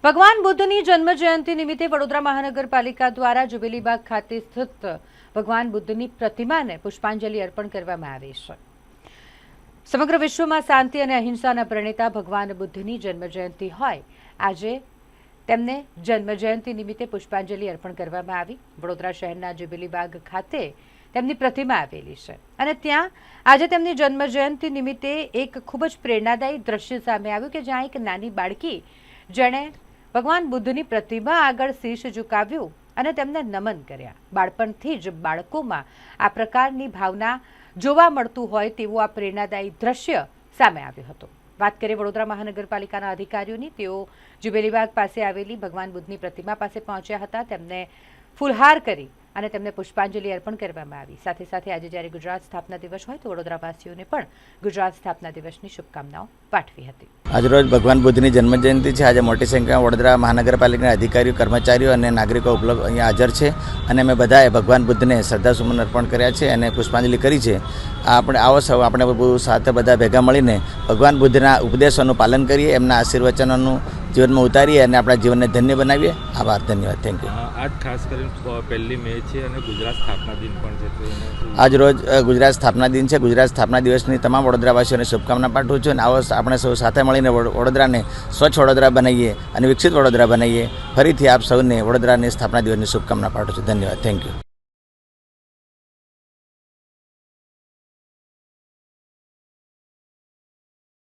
ભગવાન બુદ્ધની જન્મ જયંતિ નિમિત્તે વડોદરા મહાનગરપાલિકા દ્વારા જુબેલીબાગ ખાતે સ્થિત ભગવાન બુદ્ધની પ્રતિમાને પુષ્પાંજલિ અર્પણ કરવામાં આવી છે। સમગ્ર વિશ્વમાં શાંતિ અને અહિંસાના પ્રણેતા ભગવાન બુદ્ધની જન્મ જયંતિ હોય આજે તેમને જન્મ જયંતિ નિમિત્તે પુષ્પાંજલિ અર્પણ કરવામાં આવી। વડોદરા શહેરના જુબેલીબાગ ખાતે તેમની પ્રતિમા આવેલી છે અને ત્યાં આજે તેમની જન્મ જયંતિ નિમિત્તે એક ખૂબ જ પ્રેરણાદાયી દ્રશ્ય સામે આવ્યું કે જ્યાં એક નાની બાળકી જેણે ભગવાન બુદ્ધની પ્રતિમા આગળ શીશ ઝુકાવ્યું અને તેમને નમન કર્યા। બાળપણથી જ બાળકોમાં આ પ્રકારની ભાવના જોવા મળતું હોય તેવું આ પ્રેરણાદાયી દ્રશ્ય સામે આવ્યું હતું। વાત કરીએ વડોદરા મહાનગરપાલિકાના અધિકારીઓની, તેઓ જુબેલીબાગ પાસે આવેલી ભગવાન બુદ્ધની પ્રતિમા પાસે પહોંચ્યા હતા, તેમને ફૂલહાર કરી અને તેમને પુષ્પાંજલિ અર્પણ કરવામાં આવી। સાથે સાથે આજે જ્યારે ગુજરાત સ્થાપના દિવસ હોય તો વડોદરાવાસીઓને પણ ગુજરાત સ્થાપના દિવસની શુભકામનાઓ પાઠવી હતી। આજરોજ ભગવાન બુદ્ધની જન્મજયંતિ છે। આજે મોટી સંખ્યામાં વડોદરા મહાનગરપાલિકાના અધિકારીઓ, કર્મચારીઓ અને નાગરિકો ઉપલબ્ધ અહીંયા હાજર છે અને અમે બધાએ ભગવાન બુદ્ધને શ્રદ્ધાસુમન અર્પણ કર્યા છે અને પુષ્પાંજલિ કરી છે। આપણે આવો સૌ આપણે સાથે બધા ભેગા મળીને ભગવાન બુદ્ધના ઉપદેશોનું પાલન કરીએ, એમના આશીર્વચનોનું જીવનમાં ઉતારીએ અને આપણા જીવનને ધન્ય બનાવીએ। આભાર, ધન્યવાદ, થેન્ક યુ। આજ ખાસ કરીને પહેલી મે છે અને ગુજરાત સ્થાપના દિન પણ છે, આજ રોજ ગુજરાત સ્થાપના દિન છે। ગુજરાત સ્થાપના દિવસની તમામ વડોદરાવાસીઓને શુભકામના પાઠવું છું અને આવો આપણે સૌ સાથે મળીને વડોદરાને સ્વચ્છ વડોદરા બનાવીએ અને વિકસિત વડોદરા બનાવીએ। ફરીથી આપ સૌને વડોદરાની સ્થાપના દિવસની શુભકામના પાઠવું છું। ધન્યવાદ, થેન્ક યુ।